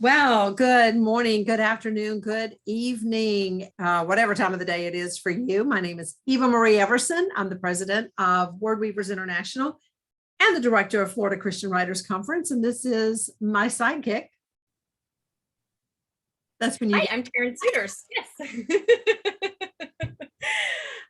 Well, good morning, good afternoon, good evening, whatever time of the day it is for you. My name is Eva Marie Everson. I'm the president of Word Weavers International and the director of Florida Christian Writers Conference. And this is my sidekick. That's when you. Hi, I'm Taryn Souders. Yes.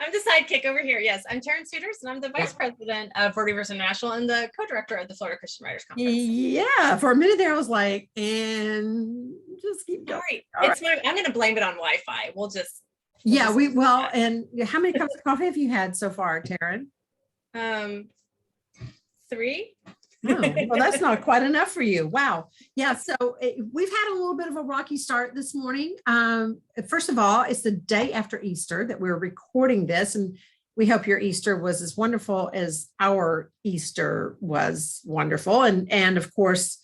I'm the sidekick over here. Yes, I'm Taryn Souders, and I'm the vice president of Word Weavers International and the co-director of the Florida Christian Writers Conference. Yeah, for a minute there, I was like, and just keep going. All right. I'm going to blame it on Wi-Fi. We'll just. And how many cups of coffee have you had so far, Taryn? 3. Oh, well, that's not quite enough for you. Wow. Yeah. So we've had a little bit of a rocky start this morning. First of all, it's the day after Easter that we're recording this, and we hope your Easter was as wonderful as our Easter was wonderful. And of course,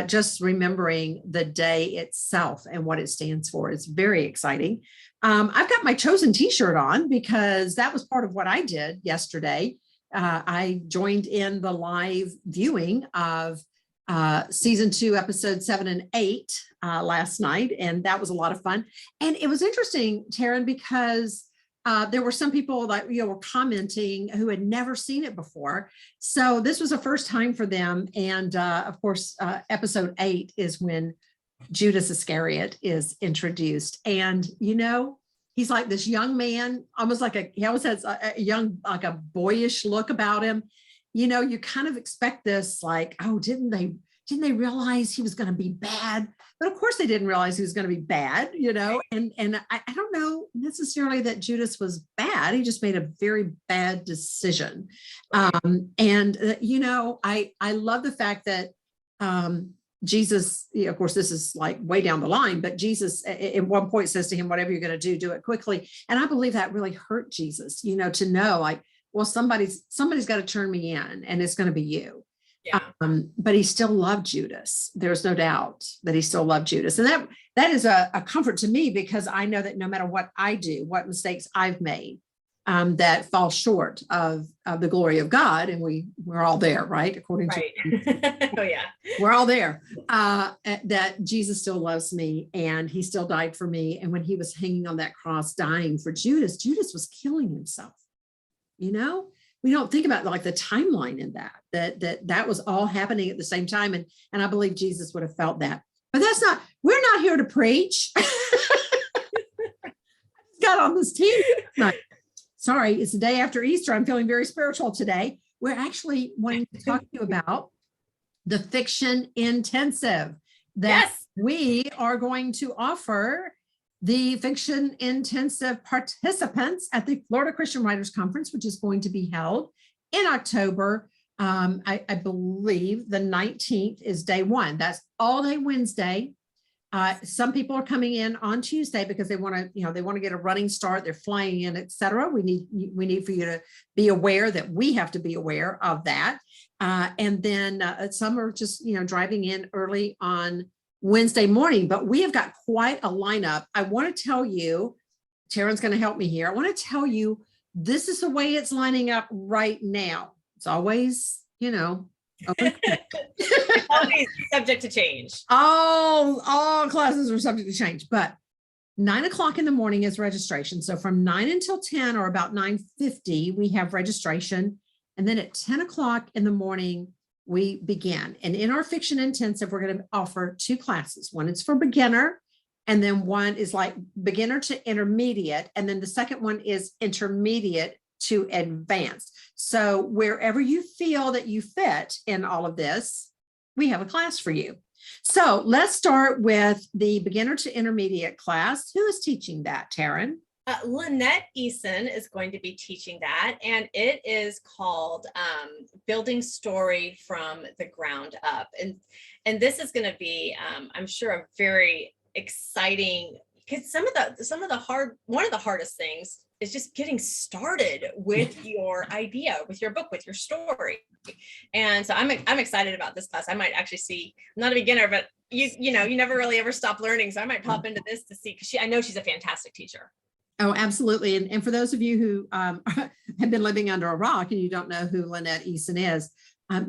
just remembering the day itself and what it stands for is very exciting. I've got my chosen t-shirt on because that was part of what I did yesterday. I joined in the live viewing of season 2, episode 7 and 8 last night, and that was a lot of fun. And it was interesting, Taryn, because there were some people that were commenting who had never seen it before. So this was a first time for them. And of course, episode 8 is when Judas Iscariot is introduced. And he's like this young man, almost like he always has a young, like a boyish look about him. You kind of expect this, like, oh, didn't they realize he was going to be bad? But of course they didn't realize he was going to be bad, and I don't know necessarily that Judas was bad. He just made a very bad decision. I love the fact that Jesus, of course, this is like way down the line, but Jesus at one point says to him, whatever you're going to do it quickly. And I believe that really hurt Jesus, to know, like, well, somebody's got to turn me in, and it's going to be you. Yeah. But he still loved Judas. There's no doubt that he still loved Judas. And that is a comfort to me, because I know that no matter what I do, what mistakes I've made, that fall short of the glory of God, and we're all there, right? According to oh yeah, we're all there. That Jesus still loves me, and he still died for me. And when he was hanging on that cross, dying for Judas was killing himself. We don't think about like the timeline in that was all happening at the same time, and I believe Jesus would have felt that. But we're not here to preach. Got on this team. Sorry, it's the day after Easter. I'm feeling very spiritual today. We're actually wanting to talk to you about the fiction intensive that we are going to offer the fiction intensive participants at the Florida Christian Writers Conference, which is going to be held in October. I believe the 19th is day 1. That's all day Wednesday. Some people are coming in on Tuesday because they want to get a running start. They're flying in, etc. We need for you to be aware that we have to be aware of that. And then some are just, driving in early on Wednesday morning, but we have got quite a lineup. I want to tell you, Taryn's going to help me here. I want to tell you, this is the way it's lining up right now. It's always, always subject to change. All classes are subject to change, but 9 o'clock in the morning is registration. So from 9 until 10, or about 9:50, we have registration. And then at 10 o'clock in the morning, we begin. And in our fiction intensive, we're going to offer 2 classes. One is for beginner, and then one is like beginner to intermediate. And then the second one is intermediate to advanced. So wherever you feel that you fit in all of this, we have a class for you. So let's start with the beginner to intermediate class. Who is teaching that, Taryn? Lynette Eason is going to be teaching that, and it is called Building Story from the Ground Up. And this is going to be, I'm sure, a very exciting, because one of the hardest things is just getting started with your idea, with your book, with your story. And so I'm excited about this class. I might actually see, I'm not a beginner, but you never really ever stop learning. So I might pop into this to see, because I know she's a fantastic teacher. Oh, absolutely. And for those of you who have been living under a rock and you don't know who Lynette Eason is, I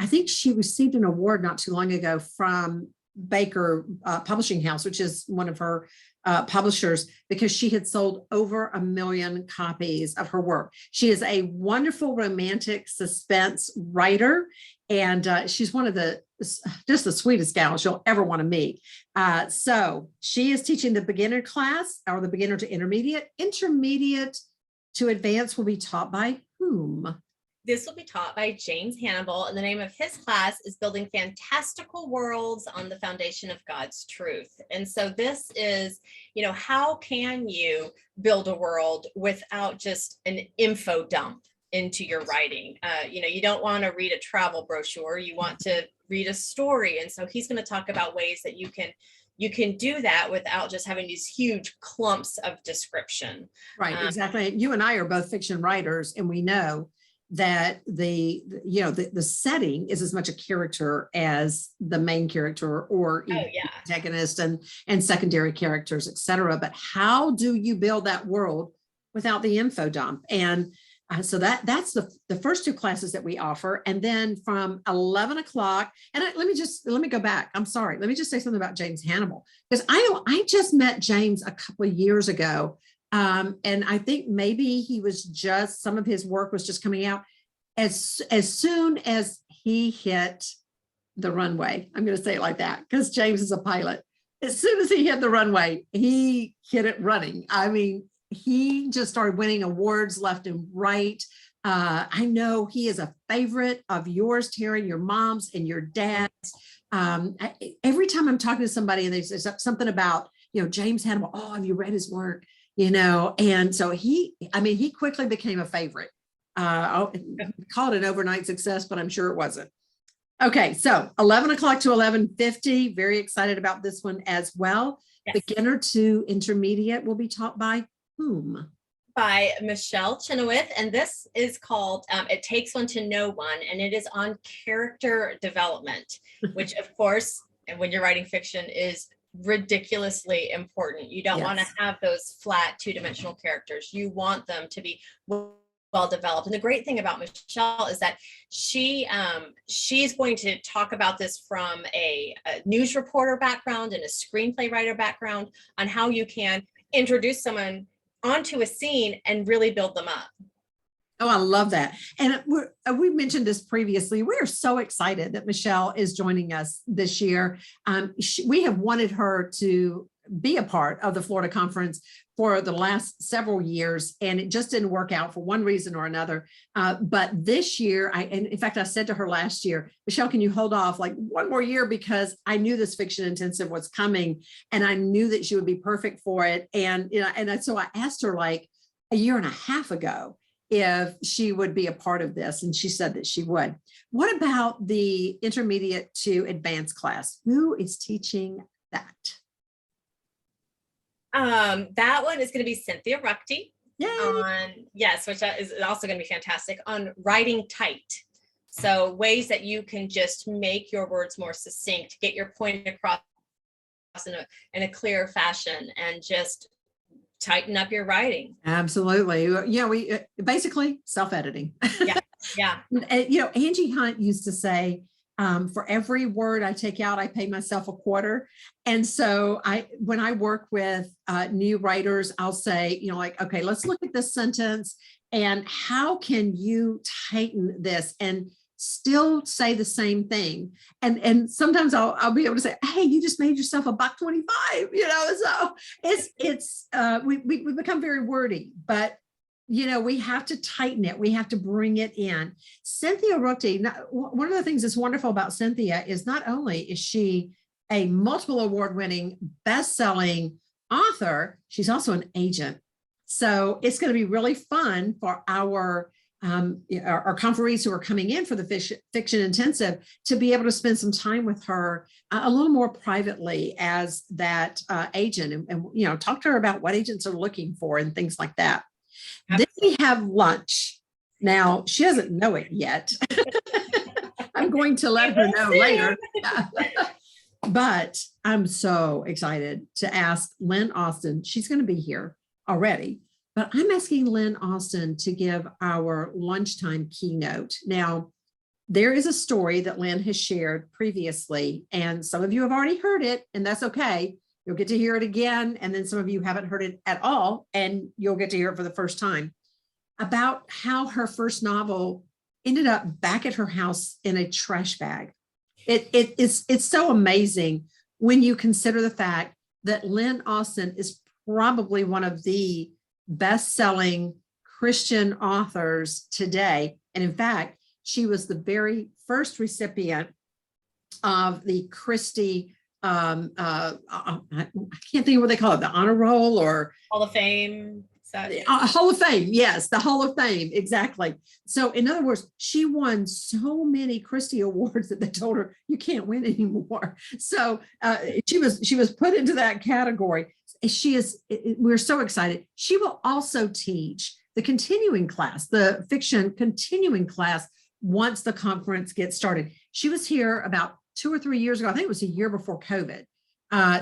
think she received an award not too long ago from Baker Publishing House, which is one of her publishers, because she had sold over 1 million copies of her work. She is a wonderful romantic suspense writer, and she's one of just the sweetest gals you'll ever want to meet. So she is teaching the beginner class, or the beginner to intermediate. Intermediate to advanced will be taught by whom? This will be taught by James Hannibal, and the name of his class is Building Fantastical Worlds on the Foundation of God's Truth. And so this is, how can you build a world without just an info dump into your writing? You don't want to read a travel brochure, you want to read a story. And so he's going to talk about ways that you can do that without just having these huge clumps of description. Right, exactly. You and I are both fiction writers, and we know that the setting is as much a character as the main character, or protagonist and secondary characters, etc. But how do you build that world without the info dump? And so that's the first two classes that we offer. And then from 11 o'clock, and let me go back. I'm sorry. Let me just say something about James Hannibal, because I just met James a couple of years ago. And I think maybe some of his work was just coming out as soon as he hit the runway. I'm going to say it like that, because James is a pilot. As soon as he hit the runway, he hit it running. I mean, he just started winning awards left and right. I know he is a favorite of yours, Taryn, your mom's and your dad's. Every time I'm talking to somebody and there's something about, James Hannibal, oh, have you read his work? And so he quickly became a favorite. I'll call it an overnight success, but I'm sure it wasn't. Okay, so 11 o'clock to 11:50. Very excited about this one as well. Yes. Beginner to intermediate will be taught by whom? By Michelle Chenoweth, and this is called It Takes One to Know One, and it is on character development, which of course, and when you're writing fiction, is ridiculously important. You don't want to have those flat two-dimensional characters. You want them to be well developed. And the great thing about Michelle is that she's going to talk about this from a news reporter background and a screenplay writer background on how you can introduce someone onto a scene and really build them up. Oh, I love that. And we mentioned this previously. We are so excited that Michelle is joining us this year. We have wanted her to be a part of the Florida conference for the last several years, and it just didn't work out for one reason or another. But this year, and in fact, I said to her last year, Michelle, can you hold off like one more year? Because I knew this fiction intensive was coming, and I knew that she would be perfect for it. And so I asked her like a year and a half ago if she would be a part of this, and she said that she would. What about the intermediate to advanced class? Who is teaching that? That one is going to be Cynthia Ruckty. Which is also going to be fantastic, on writing tight. So ways that you can just make your words more succinct, get your point across in a clear fashion, and just tighten up your writing. Absolutely. Yeah, we basically self-editing. Yeah. Angie Hunt used to say, for every word I take out, I pay myself a quarter. And so when I work with new writers, I'll say, okay, let's look at this sentence and how can you tighten this and still say the same thing. And sometimes I'll be able to say, hey, you just made yourself $1.25, so it's we become very wordy, but we have to tighten it. We have to bring it in. Cynthia Ruckty, one of the things that's wonderful about Cynthia is not only is she a multiple award-winning, best-selling author, she's also an agent. So it's going to be really fun for our conferees who are coming in for the fiction intensive to be able to spend some time with her a little more privately as that agent, and talk to her about what agents are looking for and things like that. Then we have lunch. Now, she doesn't know it yet. I'm going to let her know later. But I'm so excited to ask Lynn Austin. She's going to be here already, but I'm asking Lynn Austin to give our lunchtime keynote. Now, there is a story that Lynn has shared previously, and some of you have already heard it, and that's okay. You'll get to hear it again, and then some of you haven't heard it at all, and you'll get to hear it for the first time, about how her first novel ended up back at her house in a trash bag. It's so amazing when you consider the fact that Lynn Austin is probably one of the best-selling Christian authors today. And in fact, she was the very first recipient of the Christie, I can't think of what they call it, the honor roll or Hall of Fame. Hall of Fame. Yes, the Hall of Fame. Exactly. So in other words, she won so many Christie awards that they told her you can't win anymore. So she was put into that category. We're so excited. She will also teach the continuing class, the fiction continuing class, once the conference gets started. She was here about 2 or 3 years ago. I think it was a year before COVID.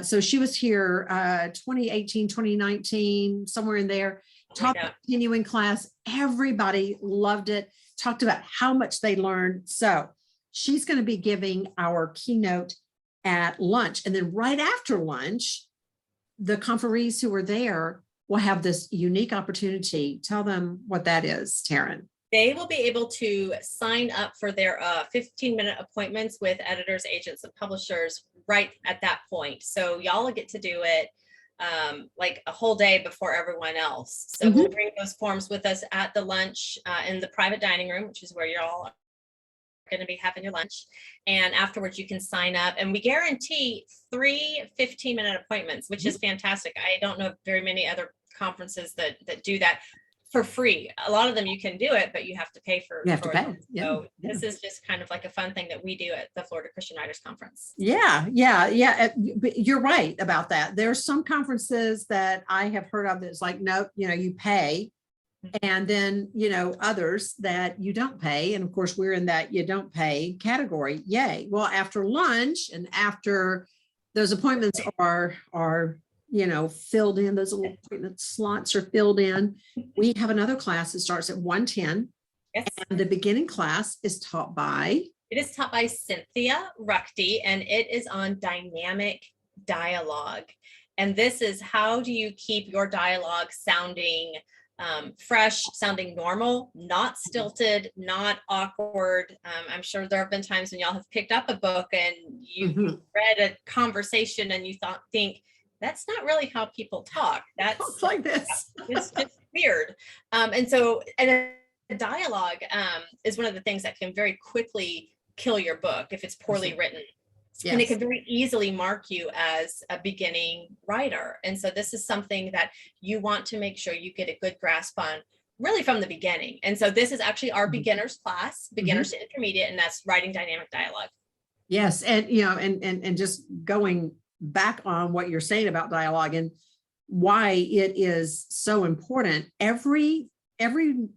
So she was here 2018, 2019, somewhere in there, taught the continuing class. Everybody loved it, talked about how much they learned. So she's going to be giving our keynote at lunch. And then right after lunch, the conferees who are there will have this unique opportunity. Tell them what that is, Taryn. They will be able to sign up for their 15-minute appointments with editors, agents, and publishers right at that point. So y'all will get to do it like a whole day before everyone else. So we'll bring those forms with us at the lunch in the private dining room, which is where you're all going to be having your lunch. And afterwards you can sign up, and we guarantee 3 15-minute appointments, which is fantastic. I don't know very many other conferences that do that for free. A lot of them you can do it, but you have to pay for. You have to pay. So this is just kind of like a fun thing that we do at the Florida Christian Writers Conference. Yeah. But you're right about that. There's some conferences that I have heard of that's like, nope, you pay. And then, others that you don't pay. And of course, we're in that you don't pay category. Yay. Well, after lunch and after those appointments are filled in, those little appointment slots are filled in, we have another class that starts at 1:10. Yes. And the beginning class is taught by? It is taught by Cynthia Ruckty, and it is on dynamic dialogue. And this is how do you keep your dialogue sounding fresh, sounding normal, not stilted, not awkward. I'm sure there have been times when y'all have picked up a book and you read a conversation and you think, that's not really how people talk. That's like this. It's just weird. And a dialogue is one of the things that can very quickly kill your book if it's poorly written. Yes. And it can very easily mark you as a beginning writer. And so this is something that you want to make sure you get a good grasp on really from the beginning. And so this is actually our beginners class, beginners to intermediate, and that's writing dynamic dialogue. Yes. And, and just going back on what you're saying about dialogue and why it is so important. Every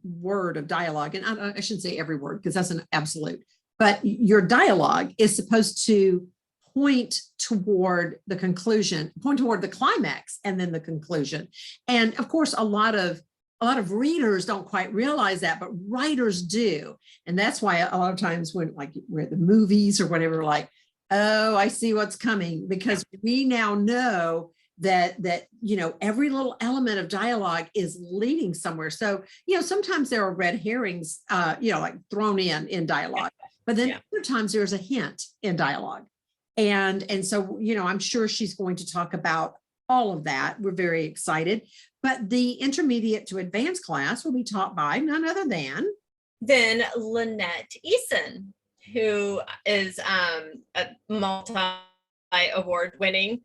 word of dialogue, and I shouldn't say every word because that's an absolute, but your dialogue is supposed to point toward the conclusion, point toward the climax, and then the conclusion. And of course, a lot of readers don't quite realize that, but writers do. And that's why a lot of times when we're at the movies or whatever, like, oh, I see what's coming, because we now know that every little element of dialogue is leading somewhere. So, sometimes there are red herrings, like thrown in dialogue, but then other times there's a hint in dialogue. And so, I'm sure she's going to talk about all of that. We're very excited. But the intermediate to advanced class will be taught by none other than Lynette Eason, who is a multi-award winning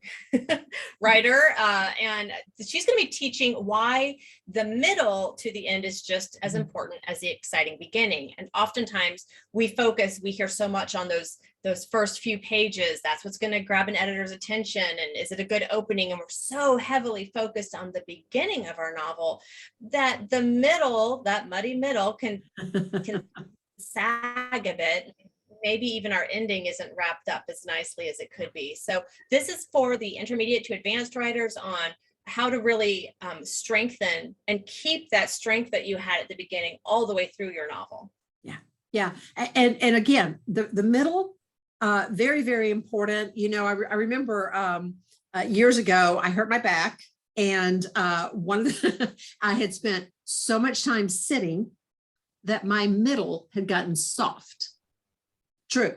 writer. And she's going to be teaching why the middle to the end is just as important as the exciting beginning. And oftentimes we hear so much on those first few pages. That's what's going to grab an editor's attention. And is it a good opening? And we're so heavily focused on the beginning of our novel that the middle, that muddy middle can sag a bit. Maybe even our ending isn't wrapped up as nicely as it could be. So this is for the intermediate to advanced writers on how to really strengthen and keep that strength that you had at the beginning all the way through your novel. Yeah. Yeah. And again, the middle, very, very important. I remember years ago, I hurt my back, and I had spent so much time sitting that my middle had gotten soft. True.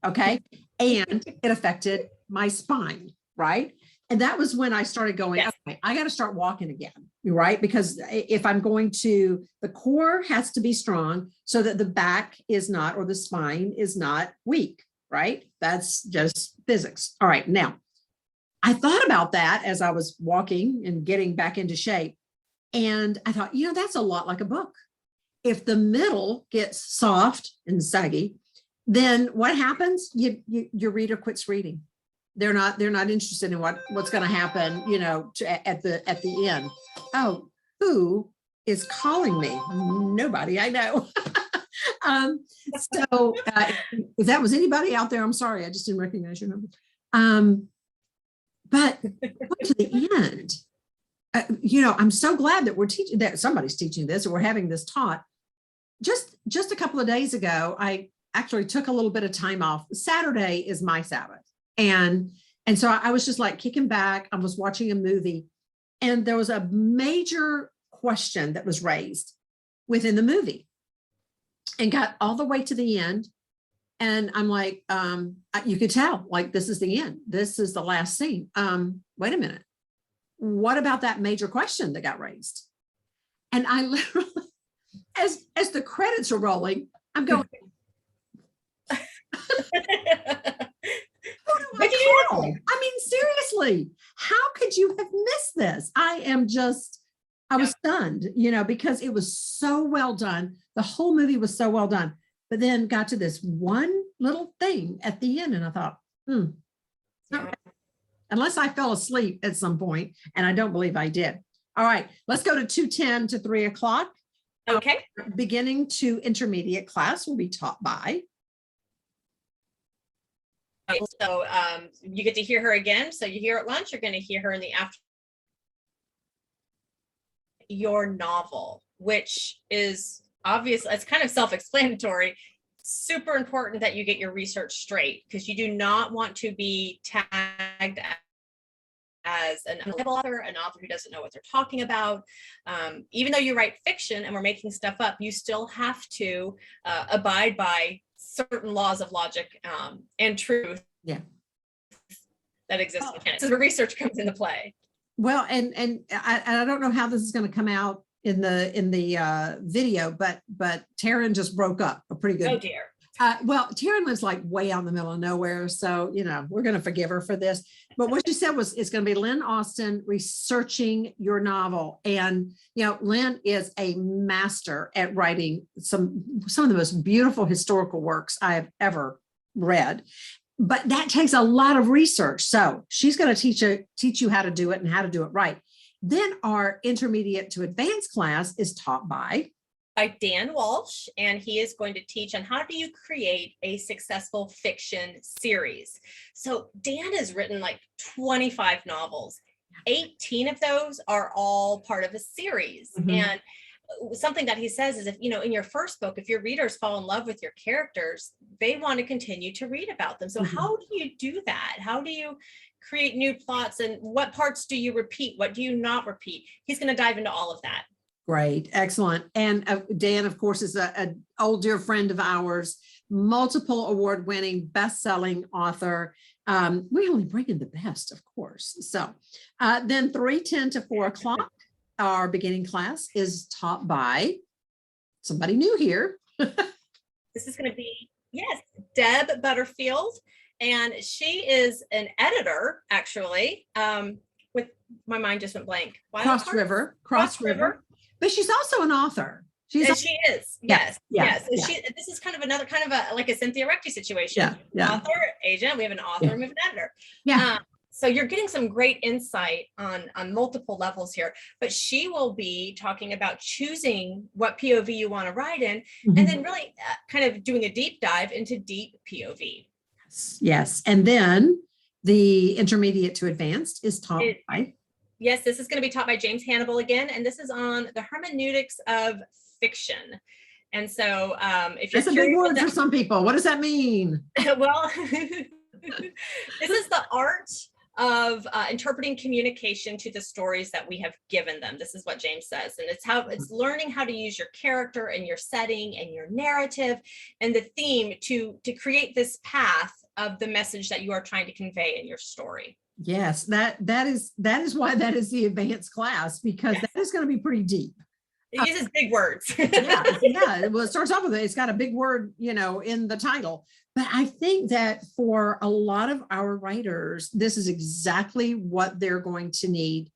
Okay. And it affected my spine. Right. And that was when I started going, Yes. okay, I got to start walking again. Right. Because if I'm going to, the core has to be strong so that the back is not, or the spine is not weak. Right. That's just physics. All right. Now, I thought about that as I was walking and getting back into shape. And I thought, that's a lot like a book. If the middle gets soft and saggy, then what happens? Your reader quits reading. They're not interested in what's going to happen, at the end. Oh, who is calling me? Nobody I know. So if that was anybody out there, I'm sorry, I just didn't recognize your number. But to the end, I'm so glad that that somebody's teaching this, or we're having this taught. Just a couple of days ago, I actually took a little bit of time off. Saturday is my Sabbath. And so I was just like kicking back. I was watching a movie, and there was a major question that was raised within the movie, and got all the way to the end. And I'm like, you could tell, like, this is the end. This is the last scene. Wait a minute. What about that major question that got raised? And I literally, as the credits are rolling, I'm going, who do I call? I mean, seriously, how could you have missed this? I was stunned, because it was so well done. The whole movie was so well done, but then got to this one little thing at the end. And I thought, okay. Unless I fell asleep at some point, and I don't believe I did. All right, let's go to 2:10 to 3 o'clock. Okay. Beginning to intermediate class will be taught by. So you get to hear her again. So you hear at lunch, you're going to hear her in the afternoon. Your novel, which is obvious, it's kind of self-explanatory. Super important that you get your research straight, because you do not want to be tagged as an author who doesn't know what they're talking about. Even though you write fiction and we're making stuff up, you still have to abide by certain laws of logic and truth that exist. So the research comes into play. Well, and I don't know how this is going to come out in the video, but Taryn just broke up a pretty good. Oh dear. Well, Taryn lives like way out in the middle of nowhere, so we're going to forgive her for this. But what she said was, it's going to be Lynn Austin researching your novel, and Lynn is a master at writing some of the most beautiful historical works I have ever read. But that takes a lot of research, so she's going to teach you how to do it and how to do it right. Then our intermediate to advanced class is taught by Dan Walsh, and he is going to teach on how do you create a successful fiction series. So Dan has written like 25 novels. 18 of those are all part of a series. Mm-hmm. And something that he says is, if in your first book, if your readers fall in love with your characters, they want to continue to read about them. So how do you do that? How do you create new plots, and what parts do you repeat? What do you not repeat? He's going to dive into all of that. Great. Excellent. And Dan, of course, is an old dear friend of ours, multiple award-winning, best-selling author. We only bring in the best, of course. So then 3:10 to 4 o'clock, our beginning class is taught by somebody new here. This is going to be, Deb Butterfield. And she is an editor, actually, with my mind just went blank. Cross River. But she's also an author. She is. Yes. This is kind of like a Cynthia Recti situation. Author, agent, we have an author, and we have an editor. So you're getting some great insight on multiple levels here, but she will be talking about choosing what POV you want to write in, and then really kind of doing a deep dive into deep POV. Yes. And then the intermediate to advanced is taught by. Yes, this is going to be taught by James Hannibal again, and this is on the hermeneutics of fiction. And so if you're That's a big curious, word for some people. What does that mean? well, this is the art of interpreting communication to the stories that we have given them. This is what James says, and it's learning how to use your character and your setting and your narrative and the theme to create this path of the message that you are trying to convey in your story. Yes, that is why that is the advanced class, because Yes. that is going to be pretty deep. It uses big words. Yeah. Well, it starts off with it. It's got a big word, in the title. But I think that for a lot of our writers, this is exactly what they're going to need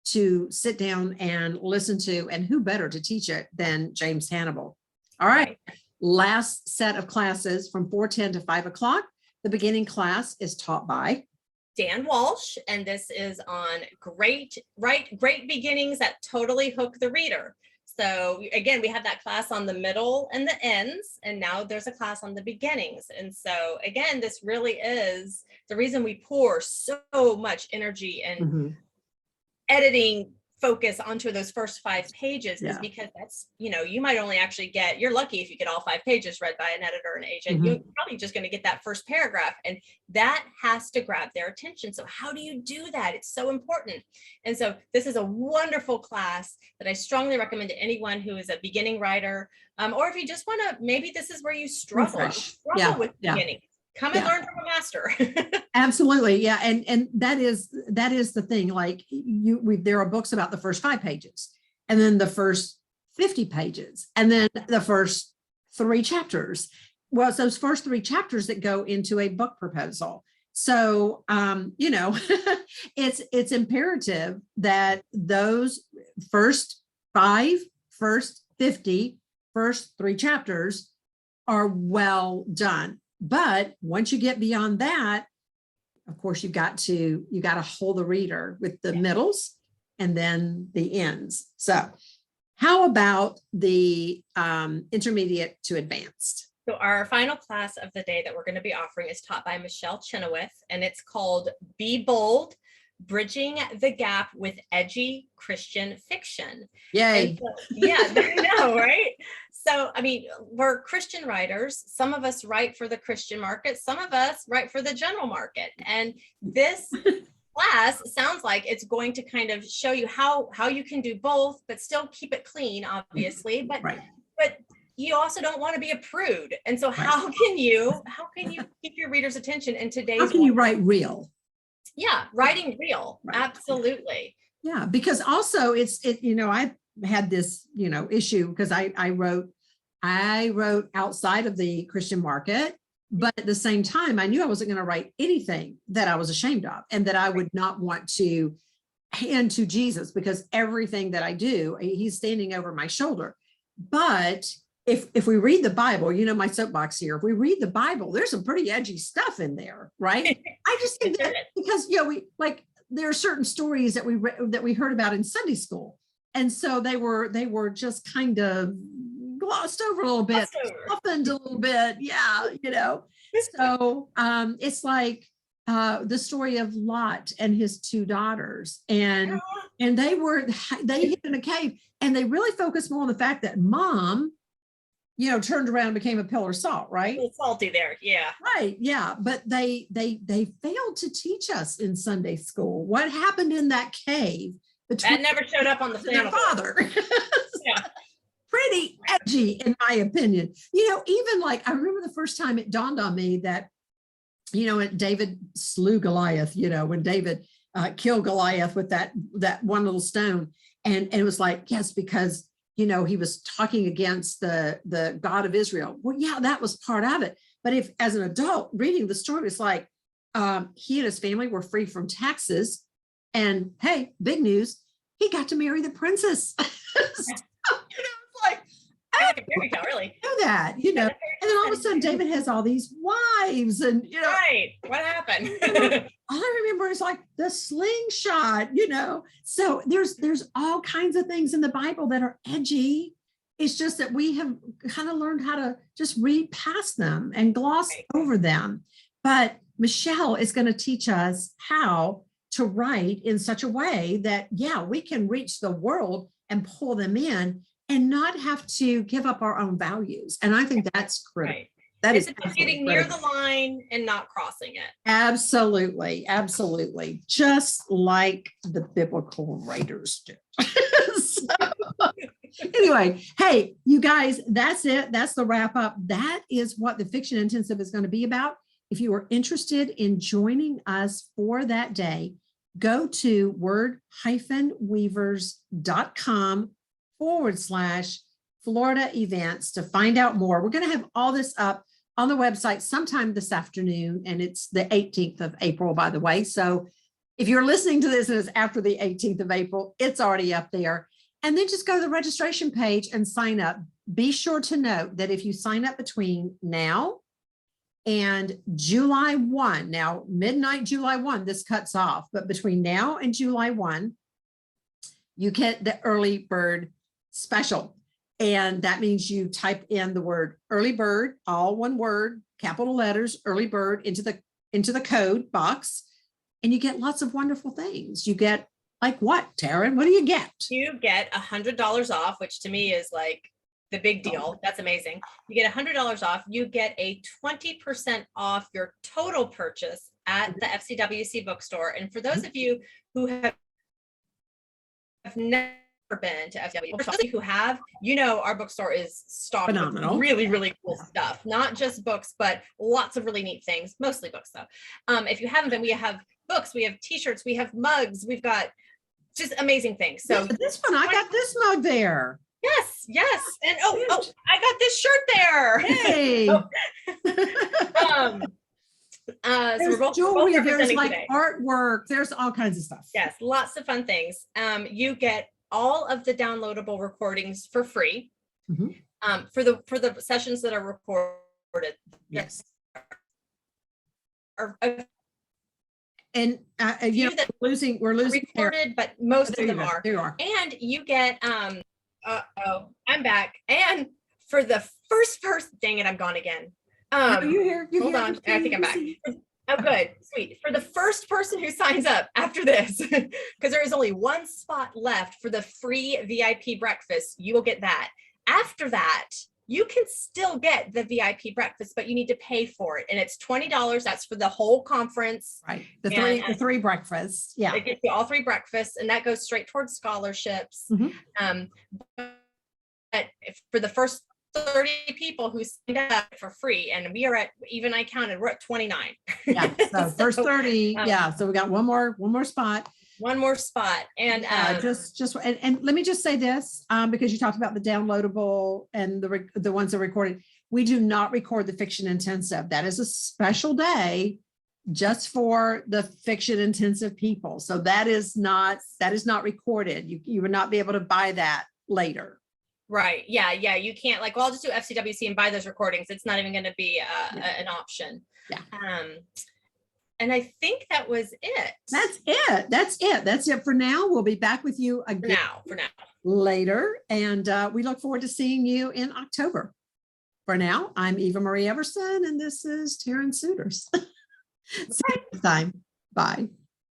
to sit down and listen to. And who better to teach it than James Hannibal? All right. Last set of classes from 4:10 to 5 o'clock. The beginning class is taught by Dan Walsh, and this is on great beginnings that totally hook the reader. So again, we have that class on the middle and the ends, and now there's a class on the beginnings. And so again, this really is the reason we pour so much energy and editing focus onto those first 5 pages is because that's, you might only actually you're lucky if you get all 5 pages read by an editor and agent. You're probably just going to get that first paragraph, and that has to grab their attention. So how do you do that? It's so important. And so this is a wonderful class that I strongly recommend to anyone who is a beginning writer, or if you just want to, maybe this is where you struggle with beginning. Come and learn from a master. Absolutely. Yeah. And that is the thing. Like there are books about the first 5 pages, and then the first 50 pages, and then the first 3 chapters. Well, it's those first 3 chapters that go into a book proposal. So, it's imperative that those first 5, first 50, first 3 chapters are well done. But once you get beyond that, of course, you got to hold the reader with the middles and then the ends. So how about the intermediate to advanced? So our final class of the day that we're going to be offering is taught by Michelle Chenoweth, and it's called Be Bold, Bridging the Gap with Edgy Christian Fiction. Yay. I know, right? So, I mean, we're Christian writers. Some of us write for the Christian market. Some of us write for the general market. And this class sounds like it's going to kind of show you how you can do both, but still keep it clean, obviously. But you also don't want to be a prude. And so how can you keep your reader's attention in today's How can you write real? Yeah, writing real. Right. Absolutely. Yeah, because also I had this, issue because I wrote outside of the Christian market, but at the same time, I knew I wasn't going to write anything that I was ashamed of and that I would not want to hand to Jesus, because everything that I do, he's standing over my shoulder. But if we read the Bible, my soapbox here, if we read the Bible, there's some pretty edgy stuff in there, right? I just think that because, there are certain stories that we heard about in Sunday school. And so they were just kind of glossed over a little bit, softened a little bit. Yeah. So it's like the story of Lot and his 2 daughters, and they hid in a cave, and they really focused more on the fact that mom, turned around and became a pillar of salt, right? A little salty there. Yeah. Right. Yeah. But they failed to teach us in Sunday school what happened in that cave. That never showed up on the their father. Yeah. Pretty edgy, in my opinion. Even like, I remember the first time it dawned on me that, David slew Goliath, when David killed Goliath with that one little stone. And it was like, yes, because he was talking against the God of Israel. Well, yeah, that was part of it. But if, as an adult reading the story, it's like he and his family were free from taxes, and hey, big news, he got to marry the princess. Really know that, and then all of a sudden David has all these wives, and right, what happened? All I remember is like the slingshot, so there's all kinds of things in the Bible that are edgy. It's just that we have kind of learned how to just read past them and gloss over them. But Michelle is going to teach us how to write in such a way that we can reach the world and pull them in. and not have to give up our own values. And I think that's critical. Right. That It's is about getting near the critical. line and not crossing it. Absolutely. Absolutely. Just like the biblical writers do. So, anyway, hey, you guys, that's it. That's the wrap up. That is what the Fiction Intensive is going to be about. If you are interested in joining us for that day, go to word-weavers.com/Florida events to find out more. We're going to have all this up on the website sometime this afternoon, and it's the 18th of April, by the way. So if you're listening to this and it's after the 18th of April, it's already up there. And then just go to the registration page and sign up. Be sure to note that if you sign up between now and July 1, now midnight July 1, this cuts off, but between now and July 1, you get the early bird special. And that means you type in the word early bird, all one word, capital letters, early bird into the code box, and you get lots of wonderful things. You get like what, Taryn? What do you get? You get $100 off, which to me is like the big deal. That's amazing. You get $100 off. You get a 20% off your total purchase at the FCWC bookstore. And for those of you who have never been to FCWC, for those of you who have, you know, our bookstore is stocked Phenomenal. with really, really cool stuff. Not just books, but lots of really neat things, mostly books though. If you haven't been, we have books, we have t-shirts, we have mugs, we've got just amazing things. So this one, I got this mug there. Yes. And oh, I got this shirt there. Hey. So There's we're both jewelry, there's representing like today. artwork, there's all kinds of stuff. Yes, lots of fun things. You get all of the downloadable recordings for free. Mhm. For the sessions that are recorded. Yes. Are And you know, that we're losing recorded, but most There of you them go. are. There you are. And you get I'm back. And for the first person, dang it, I'm gone again. No, you're here. You're Hold here. on, I think I'm back. Oh, good, sweet. For the first person who signs up after this, because there is only one spot left for the free VIP breakfast, you will get that. After that, you can still get the VIP breakfast, but you need to pay for it. And it's $20. That's for the whole conference. Right. The three breakfasts. Yeah. It gets you all three breakfasts, and that goes straight towards scholarships. Mhm. But for the first 30 people who signed up for free, and we are at, even I counted, we're at 29. Yeah. So first 30. Yeah. So we got one more spot. One more spot. And and let me just say this, because you talked about the downloadable and the ones that are recorded. We do not record the Fiction Intensive. That is a special day just for the Fiction Intensive people. So that is not recorded. You would not be able to buy that later. Right. Yeah. You can't like, well, I'll just do FCWC and buy those recordings. It's not even going to be an option. Yeah. And I think that was it. That's it for now. We'll be back with you again for now later. And we look forward to seeing you in October. For now, I'm Eva Marie Everson, and this is Taryn Souders. See you next time. Bye.